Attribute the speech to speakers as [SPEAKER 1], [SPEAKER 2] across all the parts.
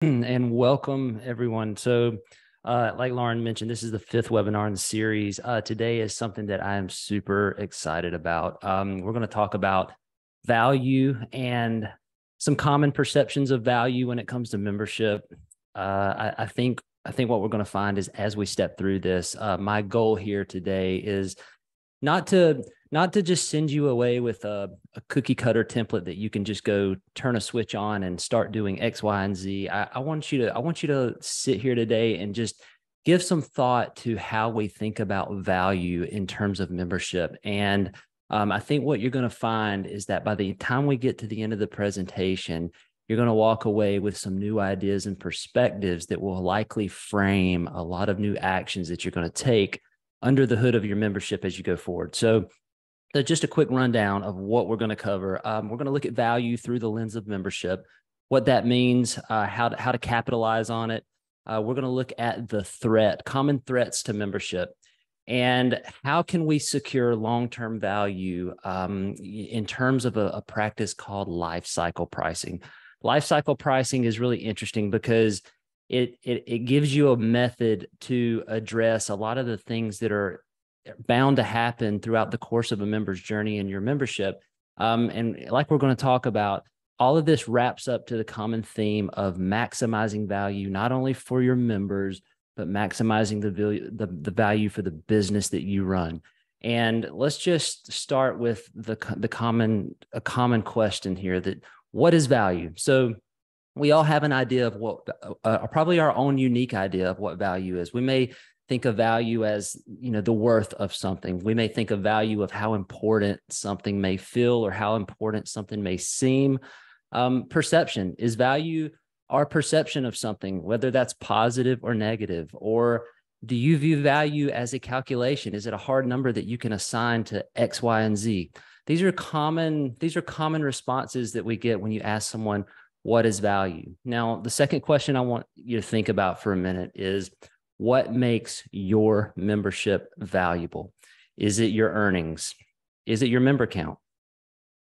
[SPEAKER 1] And welcome everyone. Like Lauren mentioned, this is the fifth webinar in the series. Today is something that I am super excited about. We're going to talk about value and some common perceptions of value when it comes to membership. I think what we're going to find is as we step through this, my goal here today is not to not to just send you away with a cookie cutter template that you can just go turn a switch on and start doing X, Y, and Z. I want you to sit here today and just give some thought to how we think about value in terms of membership. And I think what you're going to find is that by the time we get to the end of the presentation, you're going to walk away with some new ideas and perspectives that will likely frame a lot of new actions that you're going to take under the hood of your membership as you go forward. So just a quick rundown of what we're going to cover. We're going to look at value through the lens of membership, what that means, how to capitalize on it. We're going to look at the common threats to membership, and how can we secure long-term value in terms of a practice called lifecycle pricing. Lifecycle pricing is really interesting because it gives you a method to address a lot of the things that are bound to happen throughout the course of a member's journey in your membership. And like we're going to talk about, all of this wraps up to the common theme of maximizing value, not only for your members, but maximizing the value for the business that you run. And let's just start with a common question here: that what is value? So we all have an idea of what, probably our own unique idea of what value is. We may think of value as, the worth of something. We may think of value of how important something may feel or how important something may seem. Perception is value, our perception of something, whether that's positive or negative. Or do you view value as a calculation? Is it a hard number that you can assign to X, Y, and Z? These are common responses that we get when you ask someone, what is value? Now, the second question I want you to think about for a minute is, what makes your membership valuable? Is it your earnings? Is it your member count?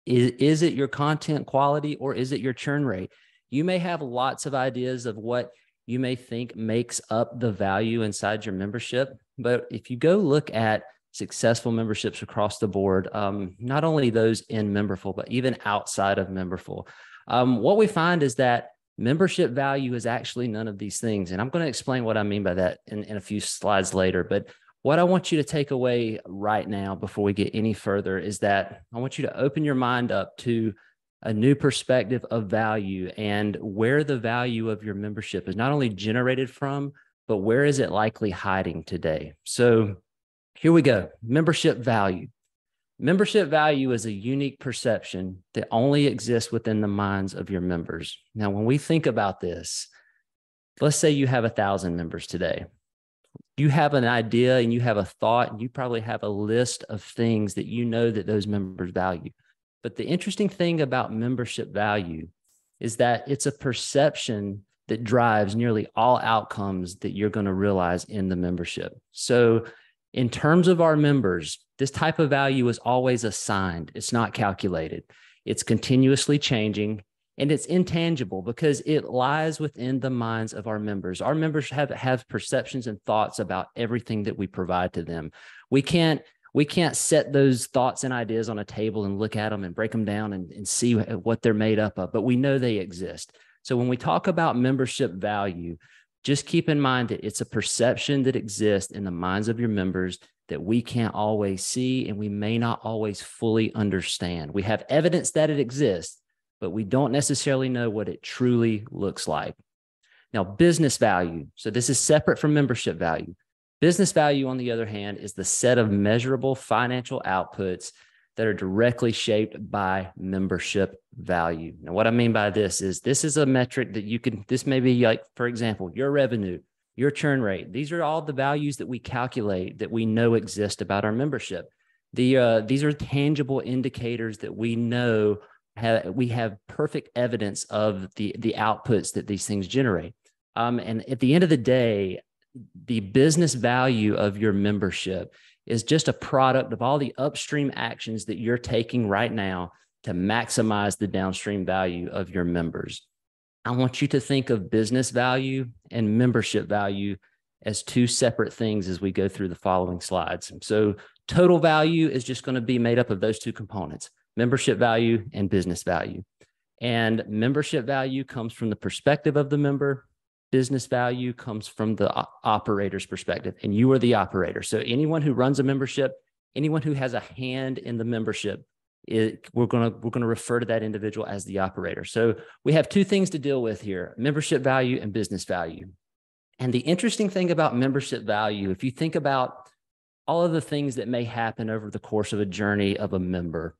[SPEAKER 1] Is it your content quality, or is it your churn rate? You may have lots of ideas of what you may think makes up the value inside your membership, but if you go look at successful memberships across the board, not only those in Memberful, but even outside of Memberful, what we find is that membership value is actually none of these things. And I'm going to explain what I mean by that in a few slides later. But what I want you to take away right now before we get any further is that I want you to open your mind up to a new perspective of value and where the value of your membership is not only generated from, but where is it likely hiding today? So here we go. Membership value. Membership value is a unique perception that only exists within the minds of your members. Now, when we think about this, let's say you have 1,000 members today. You have an idea and you have a thought, and you probably have a list of things that you know that those members value. But the interesting thing about membership value is that it's a perception that drives nearly all outcomes that you're going to realize in the membership. So in terms of our members, this type of value is always assigned. It's not calculated. It's continuously changing, and it's intangible because it lies within the minds of our members. Our members have perceptions and thoughts about everything that we provide to them. We can't set those thoughts and ideas on a table and look at them and break them down and see what they're made up of, but we know they exist. So when we talk about membership value, just keep in mind that it's a perception that exists in the minds of your members that we can't always see, and we may not always fully understand. We have evidence that it exists, but we don't necessarily know what it truly looks like. Now, business value. So this is separate from membership value. Business value, on the other hand, is the set of measurable financial outputs that are directly shaped by membership value. Now, what I mean by this is a metric that this may be like, for example, your revenue, your churn rate. These are all the values that we calculate that we know exist about our membership. These are tangible indicators that we know we have perfect evidence of the outputs that these things generate. And at the end of the day, the business value of your membership is just a product of all the upstream actions that you're taking right now to maximize the downstream value of your members. I want you to think of business value and membership value as two separate things as we go through the following slides. So total value is just going to be made up of those two components, membership value and business value. And membership value comes from the perspective of the member. Business value comes from the operator's perspective, and you are the operator. So anyone who runs a membership, anyone who has a hand in the membership, we're going to refer to that individual as the operator. So we have two things to deal with here, membership value and business value. And the interesting thing about membership value, if you think about all of the things that may happen over the course of a journey of a member,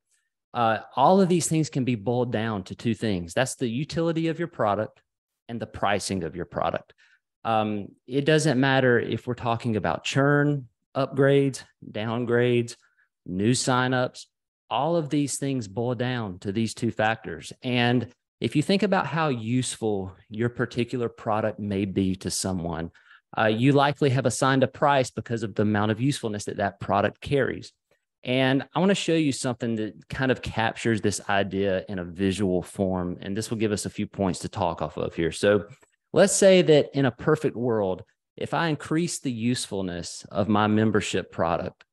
[SPEAKER 1] all of these things can be boiled down to two things. That's the utility of your product and the pricing of your product. It doesn't matter if we're talking about churn, upgrades, downgrades, new signups. All of these things boil down to these two factors. And if you think about how useful your particular product may be to someone, you likely have assigned a price because of the amount of usefulness that that product carries. And I want to show you something that kind of captures this idea in a visual form. And this will give us a few points to talk off of here. So let's say that in a perfect world, if I increase the usefulness of my membership product,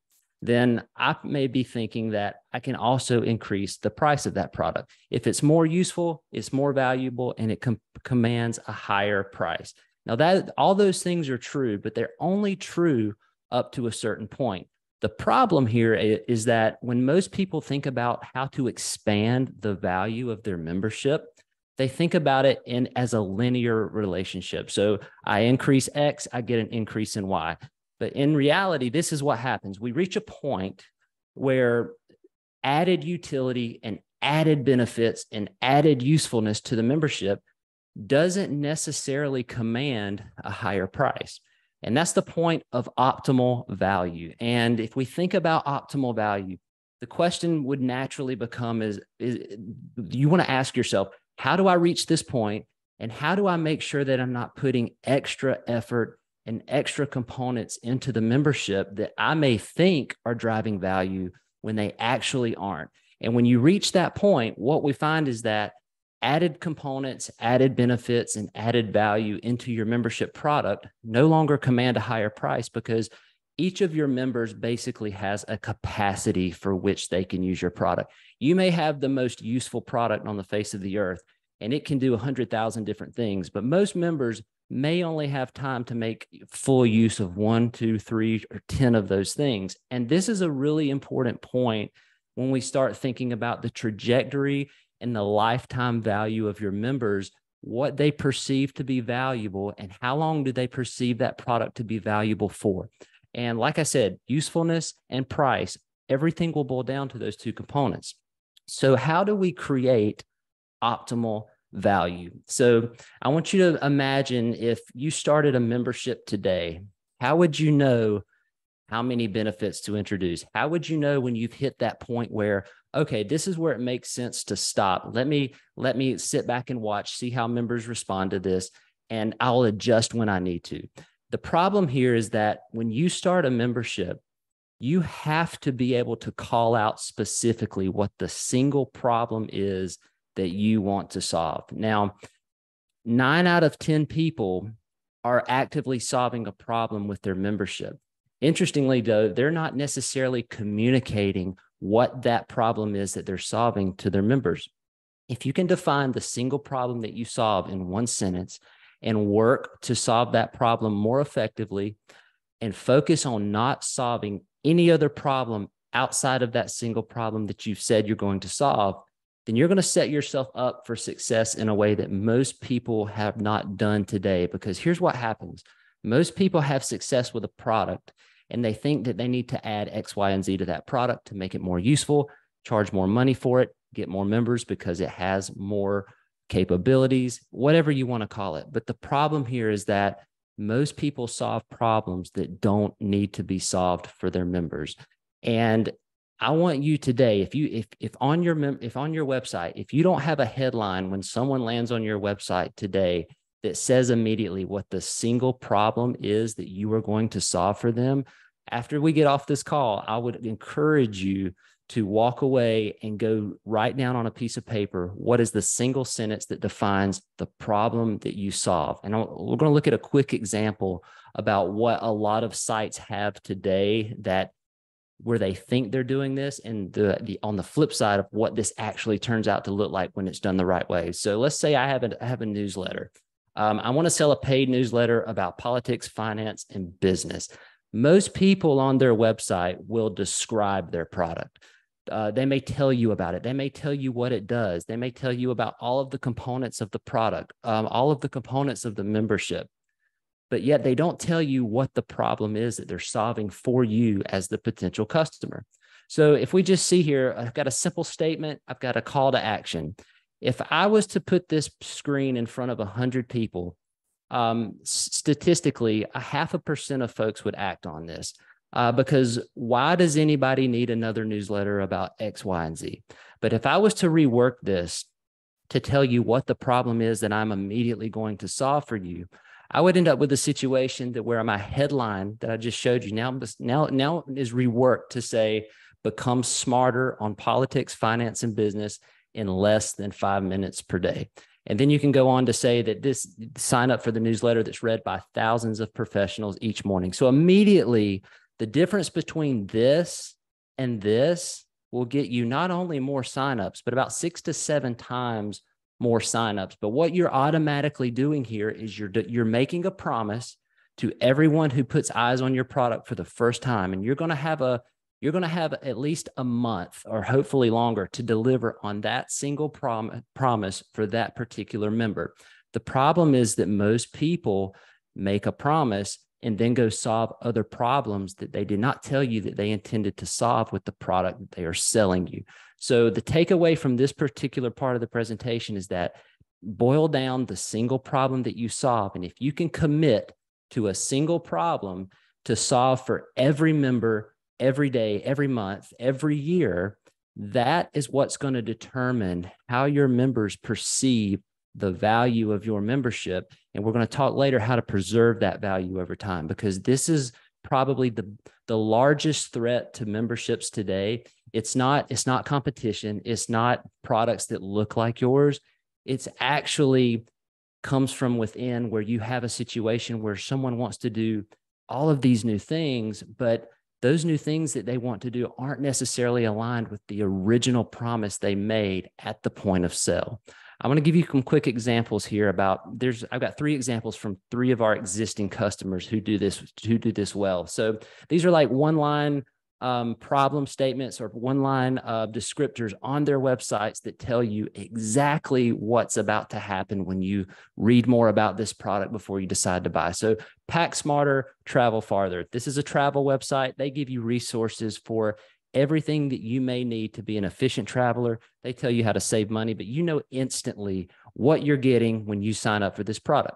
[SPEAKER 1] then I may be thinking that I can also increase the price of that product. If it's more useful, it's more valuable, and it commands a higher price. Now, all those things are true, but they're only true up to a certain point. The problem here is that when most people think about how to expand the value of their membership, they think about it as a linear relationship. So I increase X, I get an increase in Y. But in reality, this is what happens. We reach a point where added utility and added benefits and added usefulness to the membership doesn't necessarily command a higher price. And that's the point of optimal value. And if we think about optimal value, the question would naturally become is you want to ask yourself, how do I reach this point? And how do I make sure that I'm not putting extra effort and extra components into the membership that I may think are driving value when they actually aren't? And when you reach that point, what we find is that added components, added benefits, and added value into your membership product no longer command a higher price because each of your members basically has a capacity for which they can use your product. You may have the most useful product on the face of the earth, and it can do 100,000 different things, but most members may only have time to make full use of 1, 2, 3, or 10 of those things. And this is a really important point when we start thinking about the trajectory and the lifetime value of your members, what they perceive to be valuable, and how long do they perceive that product to be valuable for. And like I said, usefulness and price, everything will boil down to those two components. So how do we create optimal value? So I want you to imagine if you started a membership today, how would you know how many benefits to introduce? How would you know when you've hit that point where, okay, this is where it makes sense to stop. Let me sit back and watch, see how members respond to this, and I'll adjust when I need to. The problem here is that when you start a membership, you have to be able to call out specifically what the single problem is that you want to solve. Now, 9 out of 10 people are actively solving a problem with their membership. Interestingly, though, they're not necessarily communicating what that problem is that they're solving to their members. If you can define the single problem that you solve in one sentence and work to solve that problem more effectively and focus on not solving any other problem outside of that single problem that you've said you're going to solve, then you're going to set yourself up for success in a way that most people have not done today. Because here's what happens. Most people have success with a product, and they think that they need to add X, Y, and Z to that product to make it more useful, charge more money for it, get more members because it has more capabilities, whatever you want to call it. But the problem here is that most people solve problems that don't need to be solved for their members. And I want you today, if on your website, if you don't have a headline when someone lands on your website today that says immediately what the single problem is that you are going to solve for them, after we get off this call, I would encourage you to walk away and go write down on a piece of paper what is the single sentence that defines the problem that you solve. And we're going to look at a quick example about what a lot of sites have today that where they think they're doing this, and the on the flip side of what this actually turns out to look like when it's done the right way. So let's say I have a newsletter. I want to sell a paid newsletter about politics, finance, and business. Most people on their website will describe their product. They may tell you about it. They may tell you what it does. They may tell you about all of the components of the product, all of the components of the membership. But yet they don't tell you what the problem is that they're solving for you as the potential customer. So if we just see here, I've got a simple statement, I've got a call to action. If I was to put this screen in front of 100 people, statistically, 0.5% of folks would act on this. Because why does anybody need another newsletter about X, Y, and Z? But if I was to rework this to tell you what the problem is that I'm immediately going to solve for you, I would end up with a situation that where my headline that I just showed you now is reworked to say, become smarter on politics, finance, and business in less than 5 minutes per day. And then you can go on to say that this sign up for the newsletter that's read by thousands of professionals each morning. So immediately the difference between this and this will get you not only more signups, but about 6 to 7 times more signups. But what you're automatically doing here is you're making a promise to everyone who puts eyes on your product for the first time, and you're going to have at least a month or hopefully longer to deliver on that single promise for that particular member. The problem is that most people make a promise and then go solve other problems that they did not tell you that they intended to solve with the product that they are selling you. So the takeaway from this particular part of the presentation is that boil down the single problem that you solve. And if you can commit to a single problem to solve for every member, every day, every month, every year, that is what's going to determine how your members perceive the value of your membership. And we're going to talk later how to preserve that value over time, because this is probably the largest threat to memberships today. It's not competition. It's not products that look like yours. It's actually comes from within, where you have a situation where someone wants to do all of these new things, but those new things that they want to do aren't necessarily aligned with the original promise they made at the point of sale. I'm going to give you some quick examples here I've got 3 examples from 3 of our existing customers who do this well. So these are like one-line problem statements or one-line descriptors on their websites that tell you exactly what's about to happen when you read more about this product before you decide to buy. So pack smarter, travel farther. This is a travel website. They give you resources for everything that you may need to be an efficient traveler. They tell you how to save money, but you know instantly what you're getting when you sign up for this product.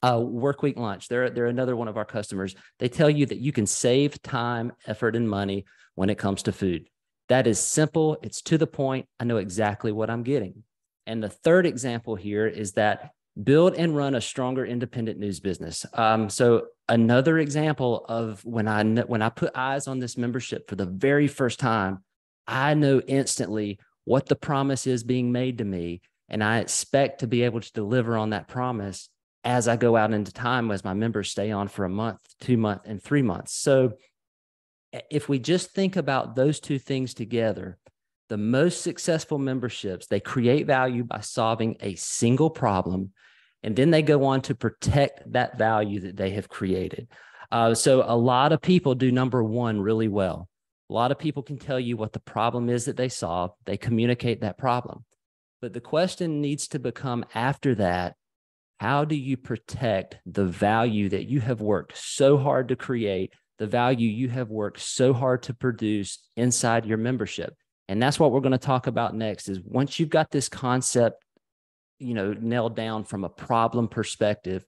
[SPEAKER 1] Workweek Lunch, they're another one of our customers. They tell you that you can save time, effort, and money when it comes to food. That is simple. It's to the point. I know exactly what I'm getting. And the third example here is that build and run a stronger independent news business. So another example of when I put eyes on this membership for the very first time, I know instantly what the promise is being made to me, and I expect to be able to deliver on that promise as I go out into time, as my members stay on for a month, 2 months, and 3 months. So if we just think about those 2 things together, the most successful memberships, they create value by solving a single problem, and then they go on to protect that value that they have created. So a lot of people do number 1 really well. A lot of people can tell you what the problem is that they solve. They communicate that problem. But the question needs to become after that, how do you protect the value that you have worked so hard to create, the value you have worked so hard to produce inside your membership? And that's what we're going to talk about next, is once you've got this concept, nailed down from a problem perspective,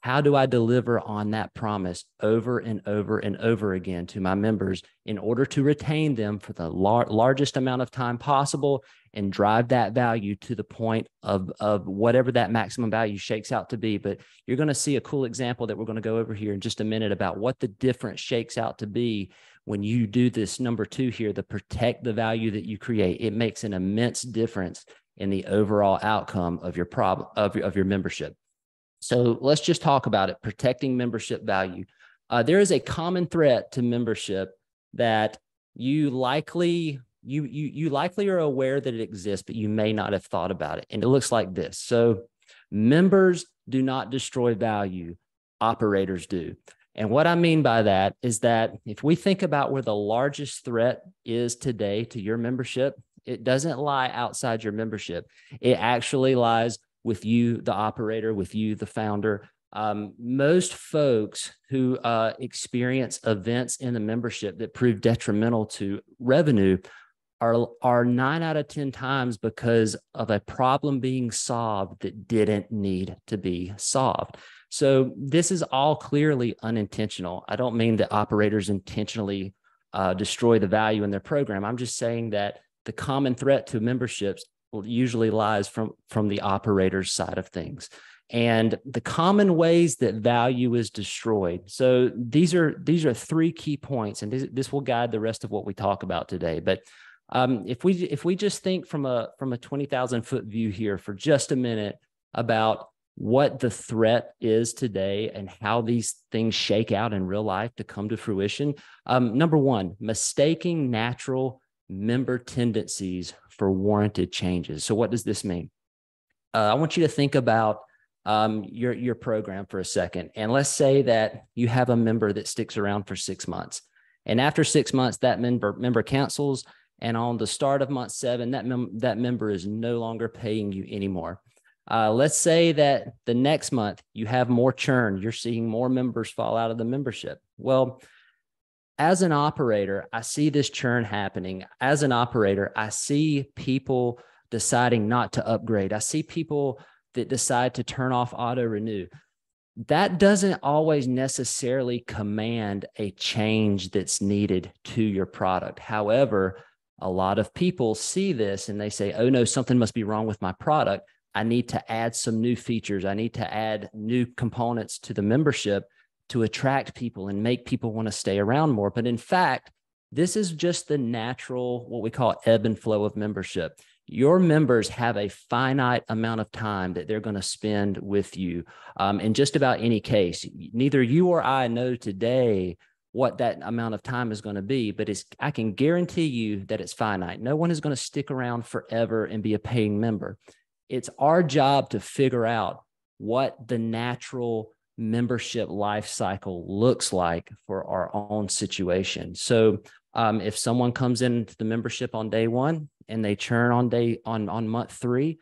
[SPEAKER 1] How do I deliver on that promise over and over and over again to my members in order to retain them for the largest amount of time possible and drive that value to the point of whatever that maximum value shakes out to be? But you're going to see a cool example that we're going to go over here in just a minute about what the difference shakes out to be when you do this number 2 here, the protect the value that you create. It makes an immense difference in the overall outcome of your of your membership. So let's just talk about it, protecting membership value. There is a common threat to membership that you likely are aware that it exists, but you may not have thought about it. And it looks like this. So members do not destroy value, operators do. And what I mean by that is that if we think about where the largest threat is today to your membership, it doesn't lie outside your membership. It actually lies with you, the operator, with you, the founder. Most folks who experience events in the membership that prove detrimental to revenue are 9 out of 10 times because of a problem being solved that didn't need to be solved. So this is all clearly unintentional. I don't mean that operators intentionally destroy the value in their program. I'm just saying that the common threat to memberships usually lies from the operator's side of things. And the common ways that value is destroyed. So these are 3 key points, and this will guide the rest of what we talk about today. But if we just think from a 20,000-foot view here for just a minute about what the threat is today and how these things shake out in real life to come to fruition. Number 1, mistaking natural member tendencies for warranted changes. So what does this mean? I want you to think about your program for a second. And let's say that you have a member that sticks around for 6 months. And after 6 months, that member cancels. And on the start of month 7, that member is no longer paying you anymore. Let's say that the next month you have more churn. You're seeing more members fall out of the membership. Well, as an operator, I see this churn happening. As an operator, I see people deciding not to upgrade. I see people that decide to turn off auto renew. That doesn't always necessarily command a change that's needed to your product. However, a lot of people see this and they say, oh no, something must be wrong with my product. I need to add some new features. I need to add new components to the membership to attract people and make people want to stay around more. But in fact, this is just the natural, what we call ebb and flow of membership. Your members have a finite amount of time that they're going to spend with you. In just about any case, neither you or I know today what that amount of time is going to be, but I can guarantee you that it's finite. No one is going to stick around forever and be a paying member. It's our job to figure out what the natural membership life cycle looks like for our own situation. So if someone comes into the membership on day 1 and they churn on month 3,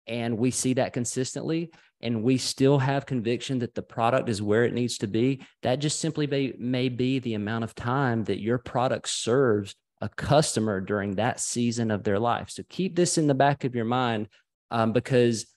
[SPEAKER 1] and we see that consistently, and we still have conviction that the product is where it needs to be, that just simply may be the amount of time that your product serves a customer during that season of their life. So keep this in the back of your mind because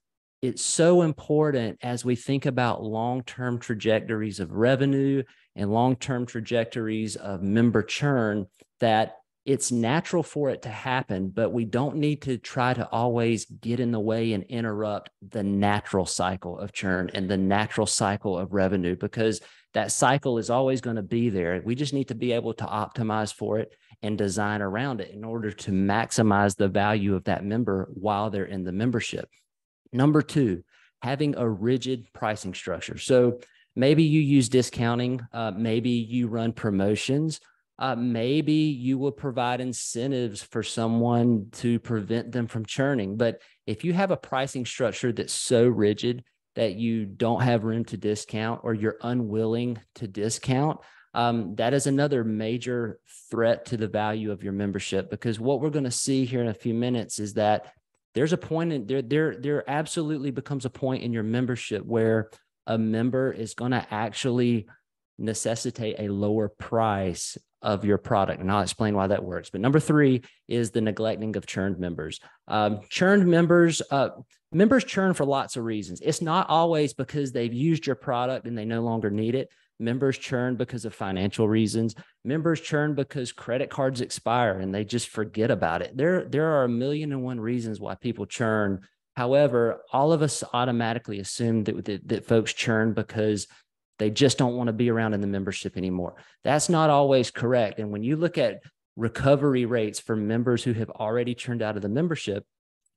[SPEAKER 1] it's so important as we think about long-term trajectories of revenue and long-term trajectories of member churn that it's natural for it to happen, but we don't need to try to always get in the way and interrupt the natural cycle of churn and the natural cycle of revenue, because that cycle is always going to be there. We just need to be able to optimize for it and design around it in order to maximize the value of that member while they're in the membership. Number 2, having a rigid pricing structure. So maybe you use discounting, maybe you run promotions, maybe you will provide incentives for someone to prevent them from churning. But if you have a pricing structure that's so rigid that you don't have room to discount or you're unwilling to discount, that is another major threat to the value of your membership, because what we're going to see here in a few minutes is that there's a point in there absolutely becomes a point in your membership where a member is going to actually necessitate a lower price of your product. And I'll explain why that works. But number 3 is the neglecting of churned members. Churned members, members churn for lots of reasons. It's not always because they've used your product and they no longer need it. Members churn because of financial reasons. Members churn because credit cards expire and they just forget about it. There are 1,000,001 reasons why people churn. However, all of us automatically assume that folks churn because they just don't want to be around in the membership anymore. That's not always correct. And when you look at recovery rates for members who have already churned out of the membership,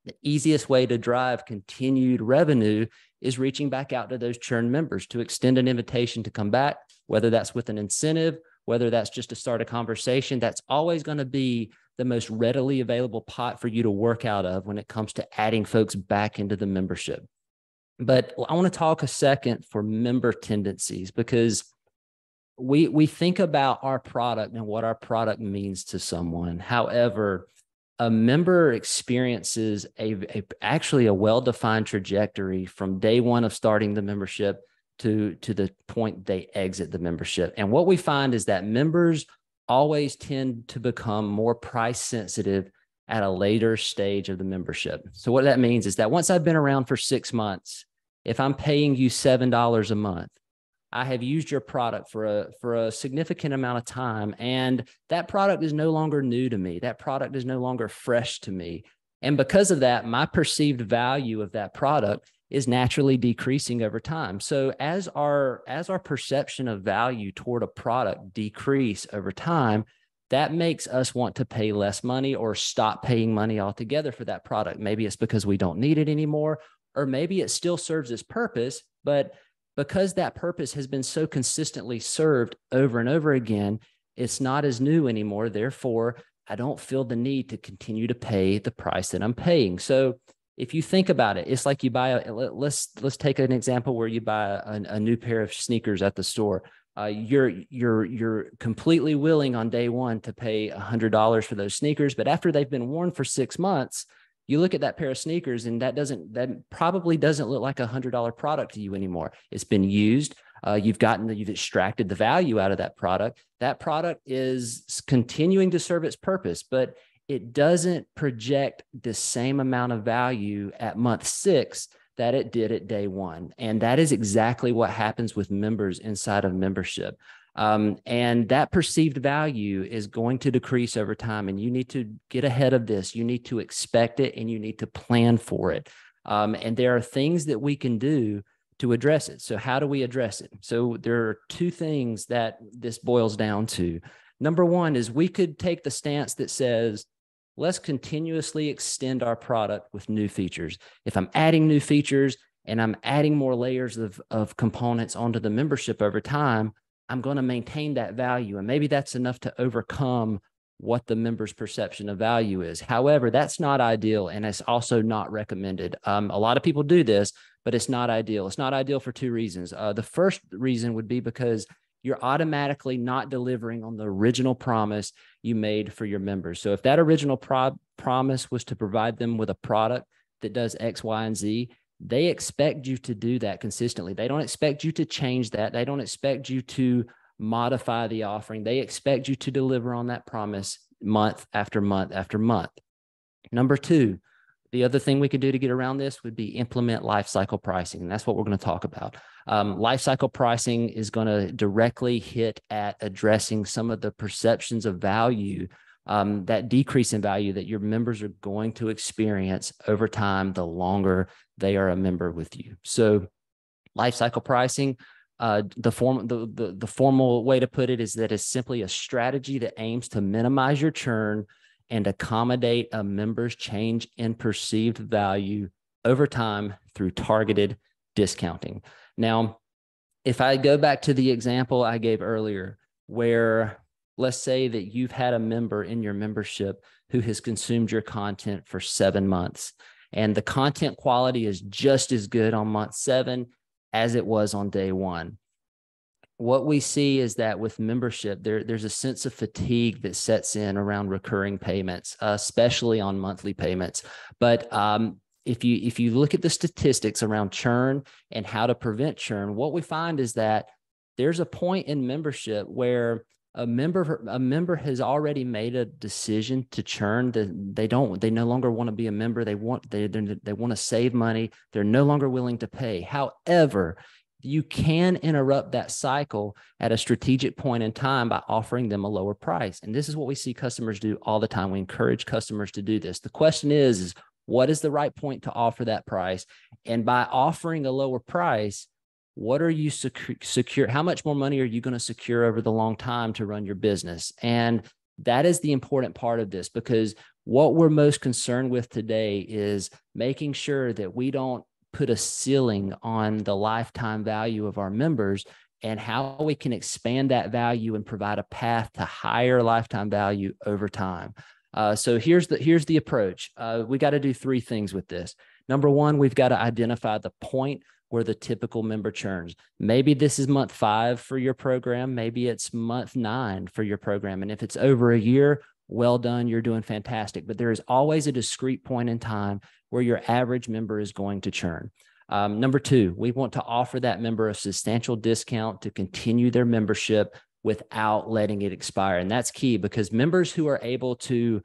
[SPEAKER 1] the easiest way to drive continued revenue is reaching back out to those churned members to extend an invitation to come back, whether that's with an incentive, whether that's just to start a conversation. That's always going to be the most readily available pot for you to work out of when it comes to adding folks back into the membership. But I want to talk a second for member tendencies, because we think about our product and what our product means to someone. However, a member experiences actually a well-defined trajectory from day one of starting the membership to the point they exit the membership. And what we find is that members always tend to become more price sensitive at a later stage of the membership. So what that means is that once I've been around for 6 months, if I'm paying you $7 a month, I have used your product for a significant amount of time, and that product is no longer new to me. That product is no longer fresh to me. And because of that, my perceived value of that product is naturally decreasing over time. So as our perception of value toward a product decrease over time, that makes us want to pay less money or stop paying money altogether for that product. Maybe it's because we don't need it anymore, or maybe it still serves its purpose, but because that purpose has been so consistently served over and over again, it's not as new anymore. Therefore, I don't feel the need to continue to pay the price that I'm paying. So if you think about it, it's like you buy let's take an example where you buy a new pair of sneakers at the store. You're completely willing on day one to pay $100 for those sneakers, but after they've been worn for 6 months, you look at that pair of sneakers and that probably doesn't look like $100 product to you anymore. It's been used. You've extracted the value out of that product. That product is continuing to serve its purpose, but it doesn't project the same amount of value at month 6 that it did at day 1. And that is exactly what happens with members inside of membership. And that perceived value is going to decrease over time, and you need to get ahead of this. You need to expect it and you need to plan for it. And there are things that we can do to address it. So how do we address it? So there are 2 things that this boils down to. Number 1 is we could take the stance that says, let's continuously extend our product with new features. If I'm adding new features and I'm adding more layers of components onto the membership over time, I'm going to maintain that value. And maybe that's enough to overcome what the member's perception of value is. However, that's not ideal. And it's also not recommended. A lot of people do this, but it's not ideal. It's not ideal for 2 reasons. The first reason would be because you're automatically not delivering on the original promise you made for your members. So if that original promise was to provide them with a product that does X, Y, and Z, they expect you to do that consistently. They don't expect you to change that. They don't expect you to modify the offering. They expect you to deliver on that promise month after month after month. Number 2, the other thing we could do to get around this would be implement lifecycle pricing. And that's what we're going to talk about. Lifecycle pricing is going to directly hit at addressing some of the perceptions of value, that decrease in value that your members are going to experience over time the longer they are a member with you. So lifecycle pricing, the formal way to put it is that it's simply a strategy that aims to minimize your churn and accommodate a member's change in perceived value over time through targeted discounting. Now, if I go back to the example I gave earlier, where let's say that you've had a member in your membership who has consumed your content for 7 months, and the content quality is just as good on month 7 as it was on day 1. What we see is that with membership, there's a sense of fatigue that sets in around recurring payments, especially on monthly payments. But if you look at the statistics around churn and how to prevent churn, what we find is that there's a point in membership where A member has already made a decision to churn. That they no longer want to be a member. They want to save money. They're no longer willing to pay. However, you can interrupt that cycle at a strategic point in time by offering them a lower price. And this is what we see customers do all the time. We encourage customers to do this. The question is what is the right point to offer that price? And by offering a lower price, what are you secure? How much more money are you going to secure over the long time to run your business? And that is the important part of this, because what we're most concerned with today is making sure that we don't put a ceiling on the lifetime value of our members, and how we can expand that value and provide a path to higher lifetime value over time. So here's the approach. We got to do three things with this. Number one, we've got to identify the point where the typical member churns. Maybe this is month 5 for your program. Maybe it's month 9 for your program. And if it's over a year, well done, you're doing fantastic. But there is always a discrete point in time where your average member is going to churn. Number 2, we want to offer that member a substantial discount to continue their membership without letting it expire. And that's key, because members who are able to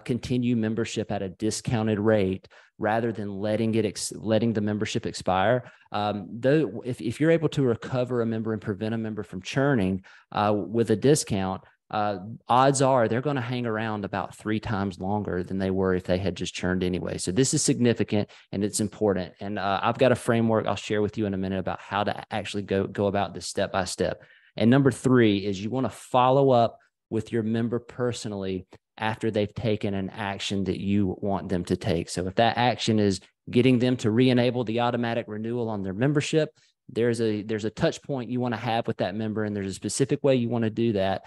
[SPEAKER 1] continue membership at a discounted rate rather than letting the membership expire. Though if you're able to recover a member and prevent a member from churning with a discount, odds are they're going to hang around about 3 times longer than they were if they had just churned anyway. So this is significant and it's important. And I've got a framework I'll share with you in a minute about how to actually go about this step by step. And number 3 is you want to follow up with your member personally after they've taken an action that you want them to take. So if that action is getting them to re-enable the automatic renewal on their membership, there's a touch point you want to have with that member, and there's a specific way you want to do that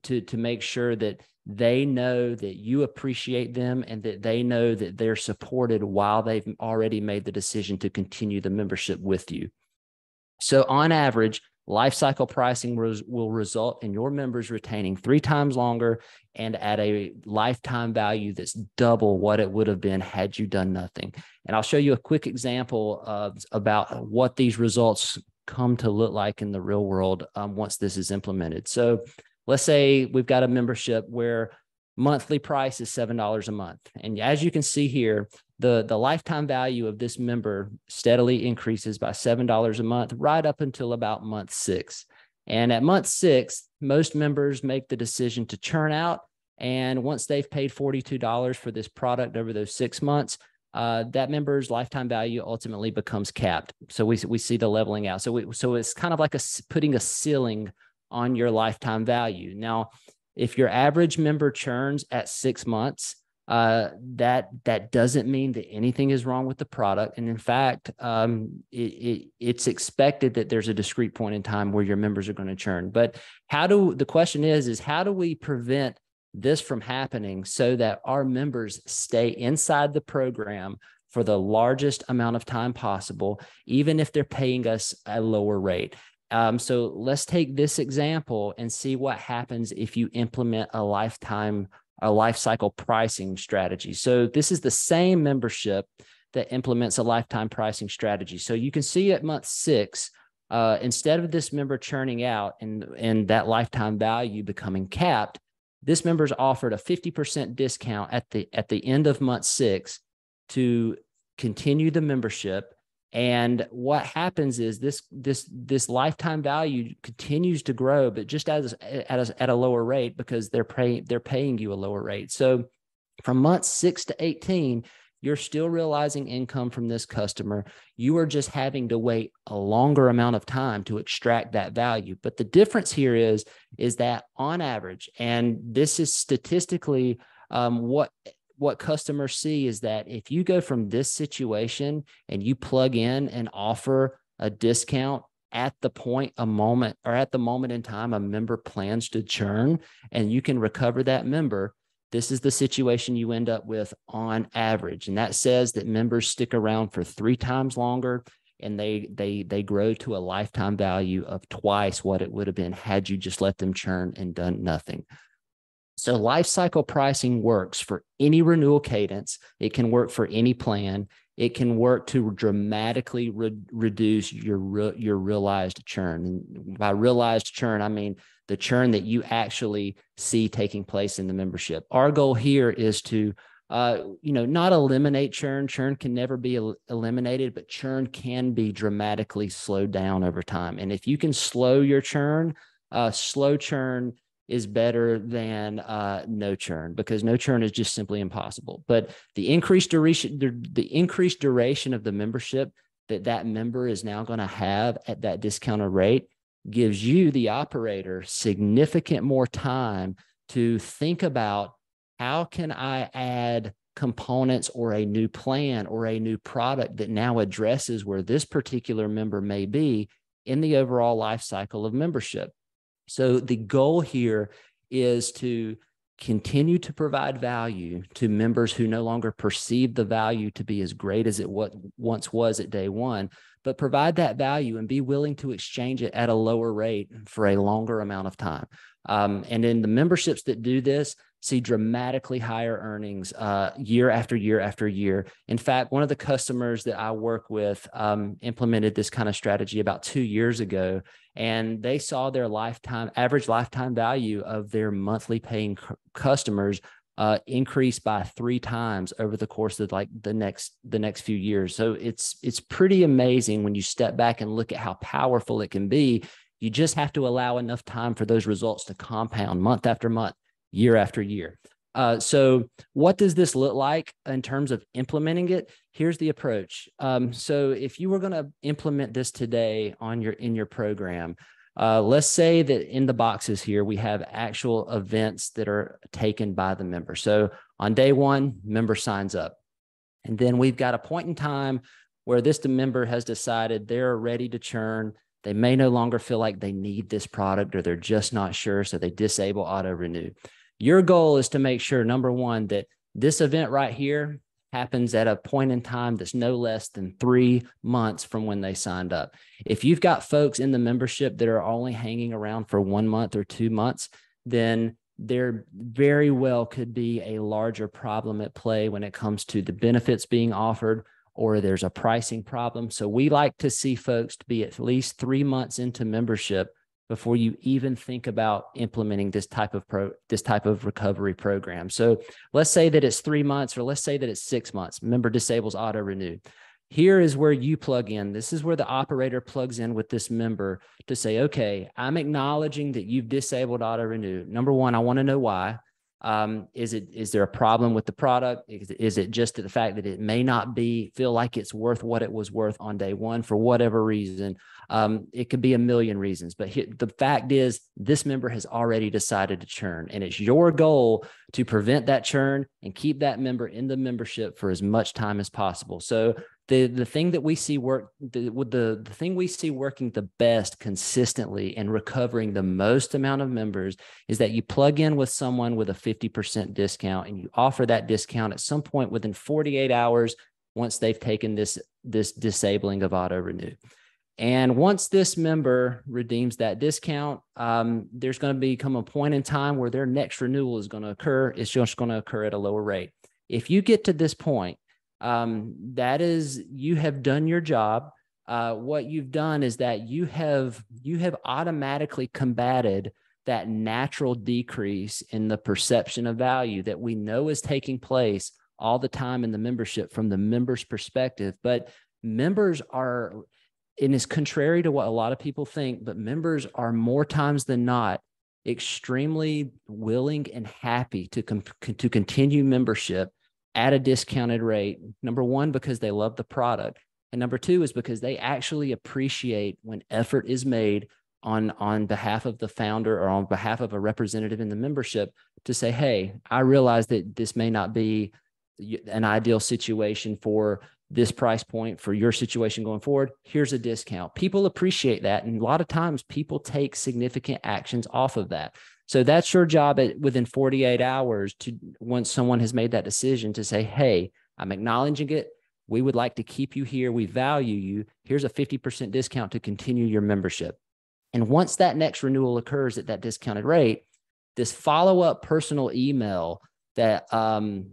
[SPEAKER 1] to make sure that they know that you appreciate them and that they know that they're supported while they've already made the decision to continue the membership with you. So on average, Lifecycle pricing will result in your members retaining 3 times longer and at a lifetime value that's double what it would have been had you done nothing. And I'll show you a quick example about what these results come to look like in the real world once this is implemented. So let's say we've got a membership where monthly price is $7 a month. And as you can see here, the lifetime value of this member steadily increases by $7 a month right up until about month 6. And at month 6, most members make the decision to churn out. And once they've paid $42 for this product over those 6 months, that member's lifetime value ultimately becomes capped. So we see the leveling out. So it's kind of like putting a ceiling on your lifetime value. Now, if your average member churns at 6 months, that doesn't mean that anything is wrong with the product. And in fact, it's expected that there's a discrete point in time where your members are going to churn. But the question is how do we prevent this from happening so that our members stay inside the program for the largest amount of time possible, even if they're paying us a lower rate? So let's take this example and see what happens if you implement a lifecycle pricing strategy. So this is the same membership that implements a lifetime pricing strategy. So you can see at month 6, instead of this member churning out and that lifetime value becoming capped, this member's offered a 50% discount at the end of month 6 to continue the membership. And what happens is this lifetime value continues to grow, but just at a lower rate because they're paying you a lower rate. So from months 6 to 18, you're still realizing income from this customer. You are just having to wait a longer amount of time to extract that value. But the difference here is that on average, and this is statistically what customers see, is that if you go from this situation and you plug in and offer a discount at the moment in time a member plans to churn, and you can recover that member, this is the situation you end up with on average. And that says that members stick around for 3 times longer, and they grow to a lifetime value of twice what it would have been had you just let them churn and done nothing. So lifecycle pricing works for any renewal cadence. It can work for any plan. it can work to dramatically reduce your realized churn. And by realized churn, I mean the churn that you actually see taking place in the membership. Our goal here is to not eliminate churn. Churn can never be eliminated, but churn can be dramatically slowed down over time. And if you can slow your churn, slow churn is better than no churn, because no churn is just simply impossible. But the increased duration of the membership that member is now going to have at that discounted rate gives you, the operator, significant more time to think about, how can I add components or a new plan or a new product that now addresses where this particular member may be in the overall life cycle of membership? So the goal here is to continue to provide value to members who no longer perceive the value to be as great as it once was at day one, but provide that value and be willing to exchange it at a lower rate for a longer amount of time. And in the memberships that do this, see dramatically higher earnings year after year after year. In fact, one of the customers that I work with implemented this kind of strategy about 2 years ago, and they saw their average lifetime value of their monthly paying customers increase by 3 times over the course of like the next few years. So it's pretty amazing when you step back and look at how powerful it can be. You just have to allow enough time for those results to compound month after month, year after year. So what does this look like in terms of implementing it? Here's the approach. So if you were going to implement this today in your program, let's say that in the boxes here, we have actual events that are taken by the member. So on day one, member signs up. And then we've got a point in time where the member has decided they're ready to churn. They may no longer feel like they need this product, or they're just not sure, so they disable auto renew. Your goal is to make sure, number one, that this event right here happens at a point in time that's no less than 3 months from when they signed up. If you've got folks in the membership that are only hanging around for 1 month or 2 months, then there very well could be a larger problem at play when it comes to the benefits being offered, or there's a pricing problem. So we like to see folks to be at least 3 months into membership before you even think about implementing this type of recovery program. So let's say that it's 3 months, or let's say that it's 6 months. Member disables auto renew. Here is where you plug in. This is where the operator plugs in with this member to say, okay, I'm acknowledging that you've disabled auto renew. Number one, I want to know why. Is there a problem with the product? Is it just the fact that it may not feel like it's worth what it was worth on day one for whatever reason? It could be a million reasons, but the fact is this member has already decided to churn, and it's your goal to prevent that churn and keep that member in the membership for as much time as possible. So the thing that we see the thing we see working the best consistently and recovering the most amount of members is that you plug in with someone with a 50% discount, and you offer that discount at some point within 48 hours once they've taken this disabling of auto renew. And once this member redeems that discount, there's going to become a point in time where their next renewal is going to occur. It's just going to occur at a lower rate. If you get to this point, that is, you have done your job. What you've done is that you have automatically combated that natural decrease in the perception of value that we know is taking place all the time in the membership from the member's perspective. But members are, and it's contrary to what a lot of people think, but members are more times than not extremely willing and happy to continue membership at a discounted rate. Number one, because they love the product. And number two is because they actually appreciate when effort is made on behalf of the founder or on behalf of a representative in the membership to say, hey, I realize that this may not be an ideal situation for this price point for your situation going forward. Here's a discount. People appreciate that. And a lot of times people take significant actions off of that. So that's your job within 48 hours once someone has made that decision to say, hey, I'm acknowledging it. We would like to keep you here. We value you. Here's a 50% discount to continue your membership. And once that next renewal occurs at that discounted rate, this follow-up personal email that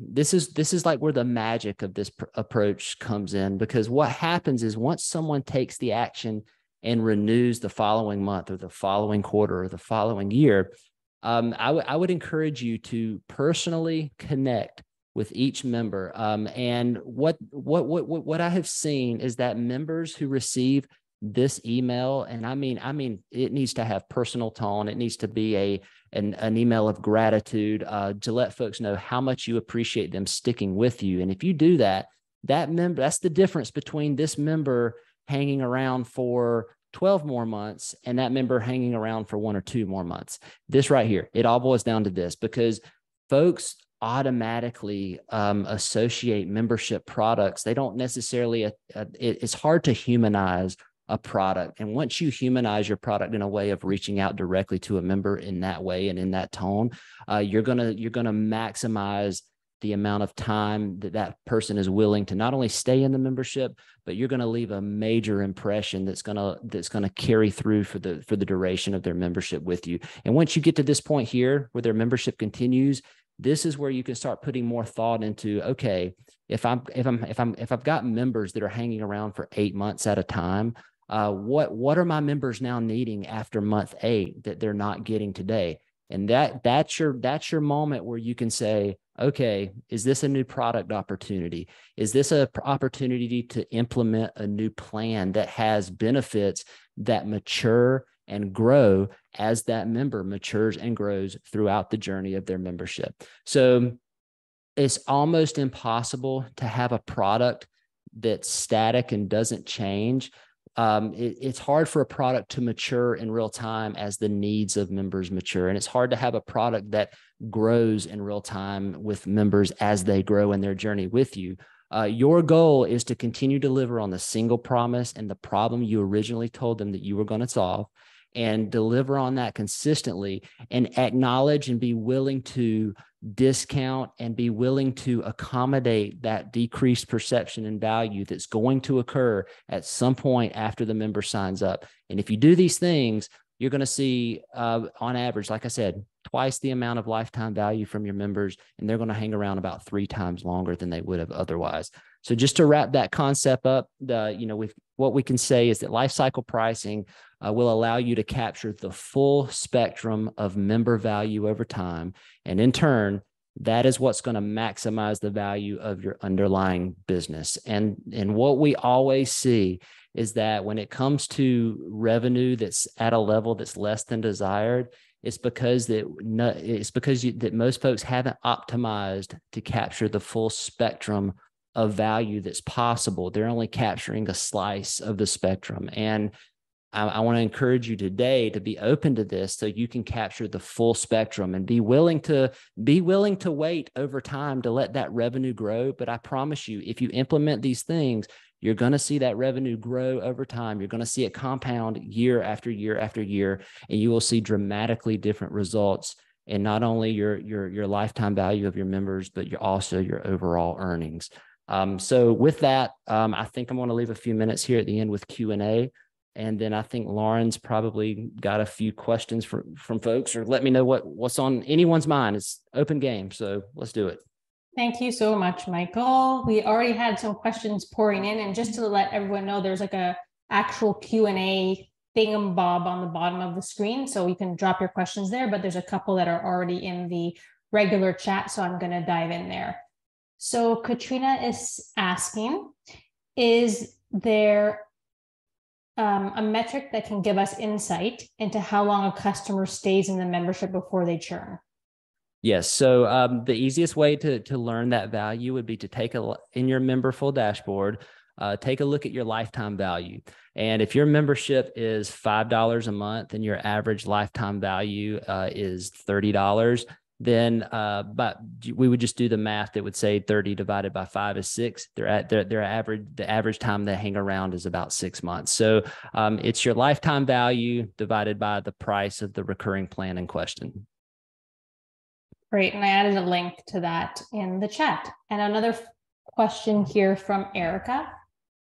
[SPEAKER 1] this is like where the magic of this approach comes in, because what happens is once someone takes the action and renews the following month or the following quarter or the following year, I would encourage you to personally connect with each member. And what I have seen is that members who receive this email, and I mean, it needs to have personal tone. It needs to be an email of gratitude to let folks know how much you appreciate them sticking with you. And if you do that, that's the difference between this member hanging around for 12 more months and that member hanging around for 1 or 2 more months. This right here, it all boils down to this, because folks automatically associate membership products. They don't necessarily, it's hard to humanize a product. And once you humanize your product in a way of reaching out directly to a member in that way and in that tone, you're gonna maximize the amount of time that person is willing to not only stay in the membership, but you're going to leave a major impression that's going to carry through for the duration of their membership with you. And once you get to this point here where their membership continues, this is where you can start putting more thought into, okay, if I've got members that are hanging around for 8 months at a time, what are my members now needing after month 8 that they're not getting today? And that's your moment where you can say, okay, is this a new product opportunity? Is this an opportunity to implement a new plan that has benefits that mature and grow as that member matures and grows throughout the journey of their membership? So it's almost impossible to have a product that's static and doesn't change. It's hard for a product to mature in real time as the needs of members mature. And it's hard to have a product that grows in real time with members as they grow in their journey with you. Your goal is to continue to deliver on the single promise and the problem you originally told them that you were going to solve, and deliver on that consistently, and acknowledge and be willing to discount and be willing to accommodate that decreased perception and value that's going to occur at some point after the member signs up. And if you do these things, you're going to see, on average, like I said, twice the amount of lifetime value from your members, and they're going to hang around about 3 times longer than they would have otherwise. So just to wrap that concept up, what we can say is that lifecycle pricing will allow you to capture the full spectrum of member value over time. And in turn, that is what's going to maximize the value of your underlying business. And what we always see is that when it comes to revenue that's at a level that's less than desired, it's because that most folks haven't optimized to capture the full spectrum of value that's possible. They're only capturing a slice of the spectrum. And I want to encourage you today to be open to this so you can capture the full spectrum and be willing to wait over time to let that revenue grow. But I promise you, if you implement these things, you're going to see that revenue grow over time. You're going to see it compound year after year after year, and you will see dramatically different results in not only your lifetime value of your members, but also your overall earnings. So with that, I think I'm going to leave a few minutes here at the end with Q&A. And then I think Lauren's probably got a few questions from folks, or let me know what's on anyone's mind. It's open game. So let's do it.
[SPEAKER 2] Thank you so much, Michael. We already had some questions pouring in, and just to let everyone know, there's like a actual Q&A thingamabob on the bottom of the screen. So you can drop your questions there, but there's a couple that are already in the regular chat. So I'm going to dive in there. So Katrina is asking, is there a metric that can give us insight into how long a customer stays in the membership before they churn?
[SPEAKER 1] Yes. So the easiest way to learn that value would be to in your Memberful dashboard, take a look at your lifetime value. And if your membership is $5 a month and your average lifetime value is $30, then but we would just do the math that would say 30 divided by 5 is 6. The average time they hang around is about 6 months. So it's your lifetime value divided by the price of the recurring plan in question.
[SPEAKER 2] Great. And I added a link to that in the chat. And another question here from Erica.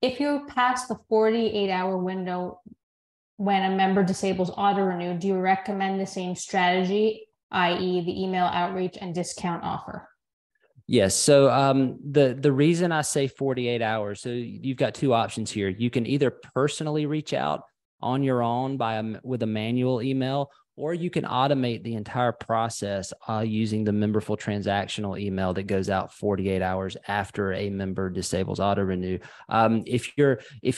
[SPEAKER 2] If you pass the 48-hour window when a member disables auto renew, do you recommend the same strategy, i.e. the email outreach and discount offer?
[SPEAKER 1] Yes. So the reason I say 48 hours, so you've got two options here. You can either personally reach out on your own with a manual email, or you can automate the entire process using the Memberful transactional email that goes out 48 hours after a member disables auto renew. If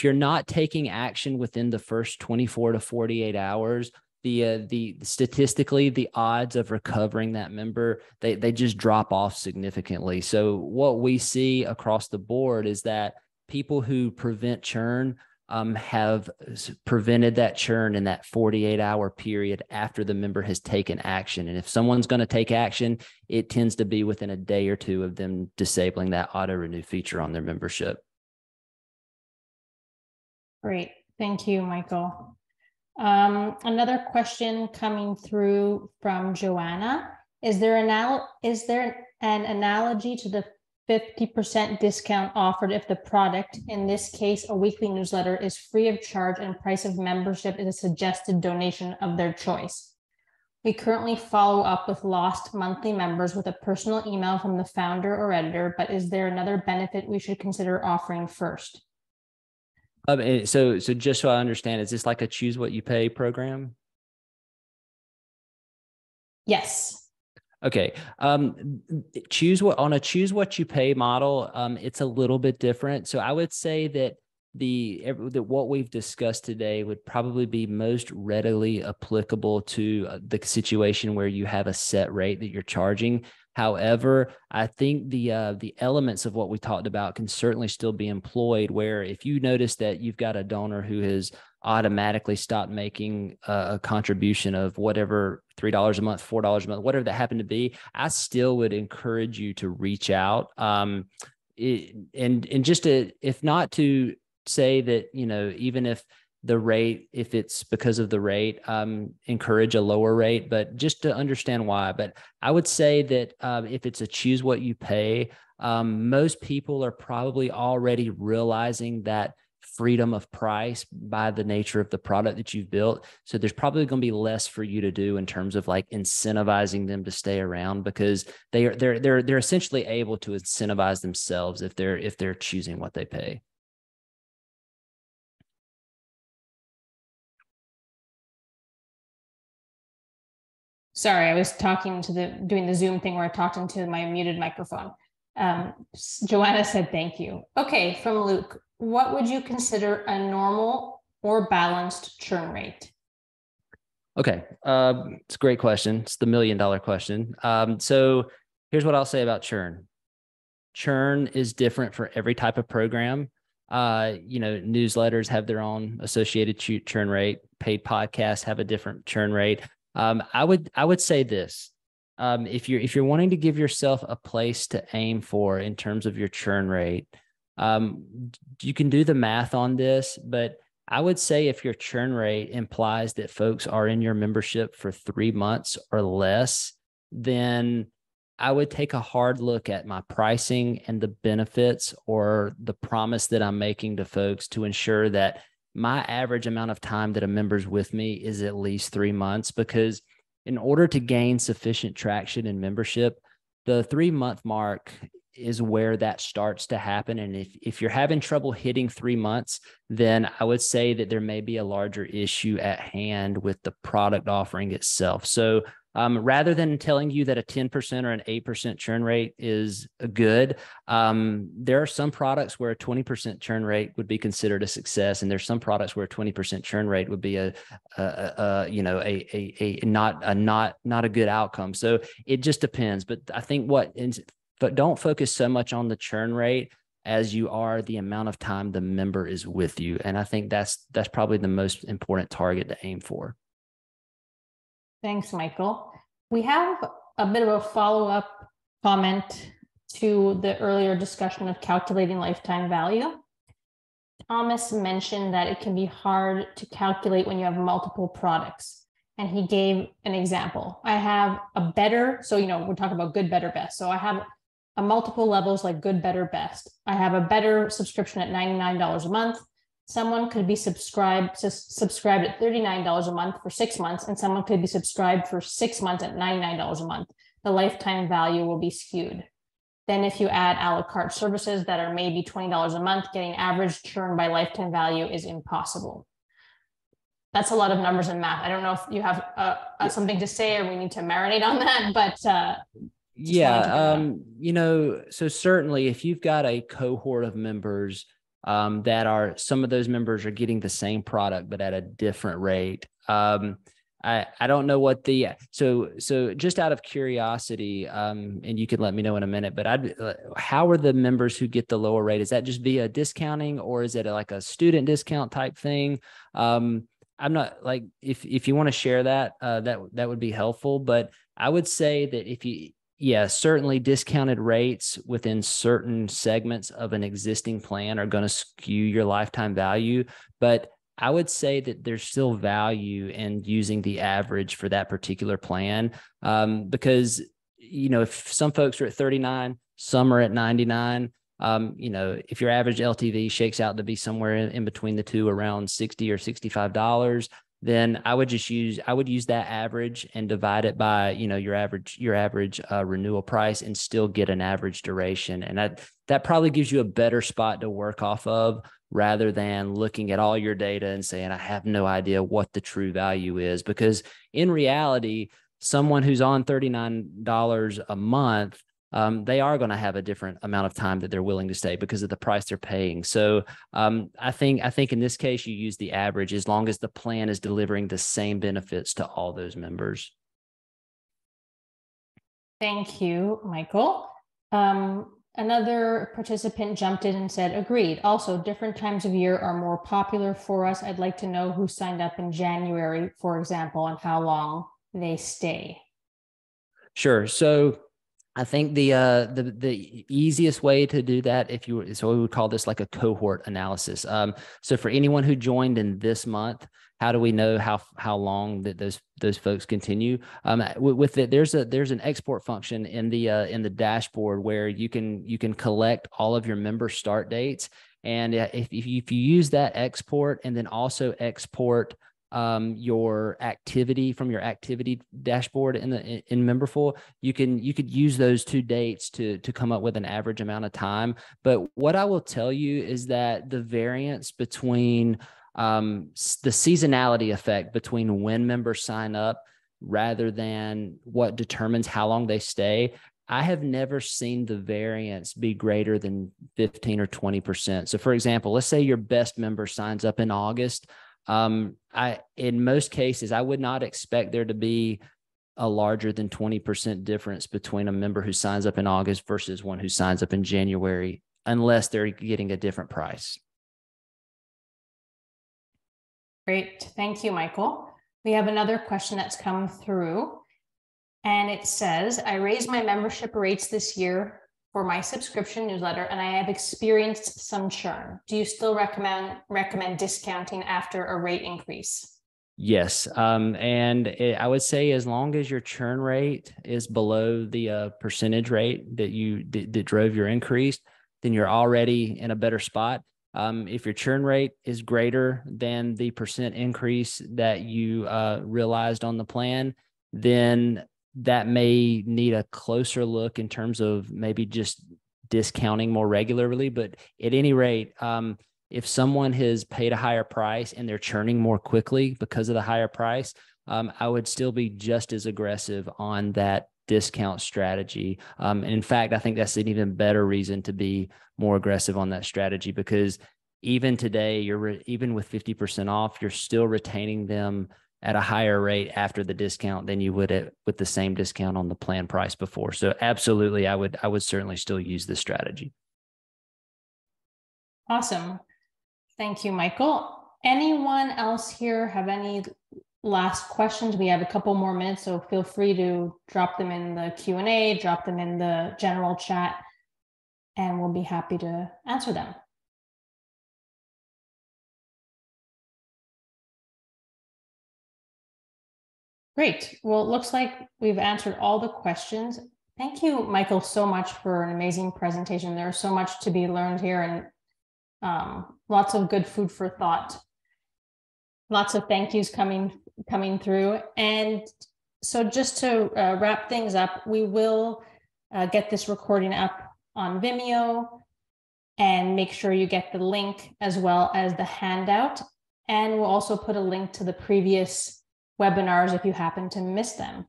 [SPEAKER 1] you're not taking action within the first 24 to 48 hours, the statistically the odds of recovering that member, they just drop off significantly. So what we see across the board is that people who prevent churn have prevented that churn in that 48-hour period after the member has taken action. And if someone's going to take action, it tends to be within a day or two of them disabling that auto renew feature on their membership.
[SPEAKER 2] Great. Thank you, Michael. Another question coming through from Joanna. Is there an analogy to the 50% discount offered if the product, in this case, a weekly newsletter, is free of charge and price of membership is a suggested donation of their choice? We currently follow up with lost monthly members with a personal email from the founder or editor, but is there another benefit we should consider offering first?
[SPEAKER 1] So just so I understand, is this like a choose what you pay program?
[SPEAKER 2] Yes.
[SPEAKER 1] Okay. Choose what you pay model. It's a little bit different. So I would say that that what we've discussed today would probably be most readily applicable to the situation where you have a set rate that you're charging. However, I think the elements of what we talked about can certainly still be employed, where if you notice that you've got a donor who has automatically stopped making a contribution of whatever, $3 a month, $4 a month, whatever that happened to be, I still would encourage you to reach out. And just to, if not to say that, even if the rate, if it's because of the rate, encourage a lower rate, but just to understand why. But I would say that if it's a choose what you pay, most people are probably already realizing that freedom of price by the nature of the product that you've built. So there's probably going to be less for you to do in terms of like incentivizing them to stay around, because they're essentially able to incentivize themselves if they're choosing what they pay.
[SPEAKER 2] Sorry, I was doing the Zoom thing where I talked into my muted microphone. Joanna said, thank you. Okay, from Luke, what would you consider a normal or balanced churn rate?
[SPEAKER 1] Okay, it's a great question. It's the $1 million question. So here's what I'll say about churn. Churn is different for every type of program. Newsletters have their own associated churn rate. Paid podcasts have a different churn rate. I would say this. If you're wanting to give yourself a place to aim for in terms of your churn rate, you can do the math on this, but I would say if your churn rate implies that folks are in your membership for 3 months or less, then I would take a hard look at my pricing and the benefits or the promise that I'm making to folks to ensure that my average amount of time that a member's with me is at least 3 months, because in order to gain sufficient traction in membership, the 3-month mark is where that starts to happen. And if you're having trouble hitting 3 months, then I would say that there may be a larger issue at hand with the product offering itself. So rather than telling you that a 10% or an 8% churn rate is good, there are some products where a 20% churn rate would be considered a success, and there's some products where a 20% churn rate would be not a good outcome. So it just depends. But I think but don't focus so much on the churn rate as you are the amount of time the member is with you, and I think that's probably the most important target to aim for.
[SPEAKER 2] Thanks, Michael. We have a bit of a follow-up comment to the earlier discussion of calculating lifetime value. Thomas mentioned that it can be hard to calculate when you have multiple products. And he gave an example. I have a better, so, we're talking about good, better, best. So I have a multiple levels like good, better, best. I have a better subscription at $99 a month. Someone could be subscribed at $39 a month for 6 months, and someone could be subscribed for 6 months at $99 a month. The lifetime value will be skewed. Then if you add a la carte services that are maybe $20 a month, getting average churn by lifetime value is impossible. That's a lot of numbers and math. I don't know if you have something to say or we need to marinate on that, but
[SPEAKER 1] so certainly if you've got a cohort of members that are, some of those members are getting the same product, but at a different rate. I don't know what so just out of curiosity, and you can let me know in a minute, but how are the members who get the lower rate? Is that just via discounting, or is it like a student discount type thing? I'm not like, if you want to share that, that would be helpful, but I would say that certainly discounted rates within certain segments of an existing plan are going to skew your lifetime value, but I would say that there's still value in using the average for that particular plan, because, if some folks are at 39, some are at 99, if your average LTV shakes out to be somewhere in between the two, around $60 or $65, then I would use that average and divide it by, your average renewal price, and still get an average duration. And that probably gives you a better spot to work off of, rather than looking at all your data and saying, I have no idea what the true value is. Because in reality, someone who's on $39 a month, they are going to have a different amount of time that they're willing to stay because of the price they're paying. So I think in this case, you use the average as long as the plan is delivering the same benefits to all those members.
[SPEAKER 2] Thank you, Michael. Another participant jumped in and said, agreed. Also, different times of year are more popular for us. I'd like to know who signed up in January, for example, and how long they stay.
[SPEAKER 1] Sure. So I think the easiest way to do that, so we would call this like a cohort analysis. So for anyone who joined in this month, how do we know how long that those folks continue? With it, there's an export function in the dashboard where you can collect all of your member start dates, and if you use that export and then also export your activity from your activity dashboard in Memberful, you could use those two dates to come up with an average amount of time. But what I will tell you is that the variance between the seasonality effect between when members sign up rather than what determines how long they stay, I have never seen the variance be greater than 15 or 20%. So for example, let's say your best member signs up in August. In most cases, I would not expect there to be a larger than 20% difference between a member who signs up in August versus one who signs up in January, unless they're getting a different price.
[SPEAKER 2] Great. Thank you, Michael. We have another question that's come through, and it says, I raised my membership rates this year for my subscription newsletter, and I have experienced some churn. Do you still recommend discounting after a rate increase?
[SPEAKER 1] Yes. I would say as long as your churn rate is below the percentage rate that drove your increase, then you're already in a better spot. If your churn rate is greater than the percent increase that you realized on the plan, then that may need a closer look in terms of maybe just discounting more regularly. But at any rate, if someone has paid a higher price and they're churning more quickly because of the higher price, I would still be just as aggressive on that discount strategy. And in fact, I think that's an even better reason to be more aggressive on that strategy, because even today, even with 50% off, you're still retaining them at a higher rate after the discount than you would with the same discount on the plan price before. So absolutely, I would certainly still use this strategy.
[SPEAKER 2] Awesome. Thank you, Michael. Anyone else here have any last questions? We have a couple more minutes, so feel free to drop them in the Q&A, drop them in the general chat, and we'll be happy to answer them. Great. Well, it looks like we've answered all the questions. Thank you, Michael, so much for an amazing presentation. There's so much to be learned here, and lots of good food for thought. Lots of thank yous coming through. And so just to wrap things up, we will get this recording up on Vimeo, and make sure you get the link as well as the handout. And we'll also put a link to the previous webinars if you happen to miss them.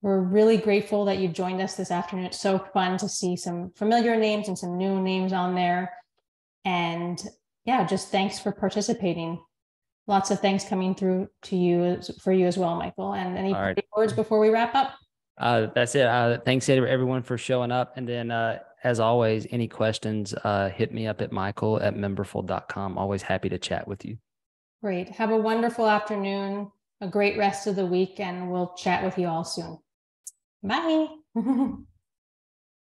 [SPEAKER 2] We're really grateful that you joined us this afternoon. It's so fun to see some familiar names and some new names on there. And yeah, just thanks for participating. Lots of thanks coming through to you for you as well, Michael. And any words before we wrap up?
[SPEAKER 1] That's it. Thanks everyone for showing up. And then as always, any questions, hit me up at michael@memberful.com. Always happy to chat with you.
[SPEAKER 2] Great. Have a wonderful afternoon, a great rest of the week, and we'll chat with you all soon. Bye.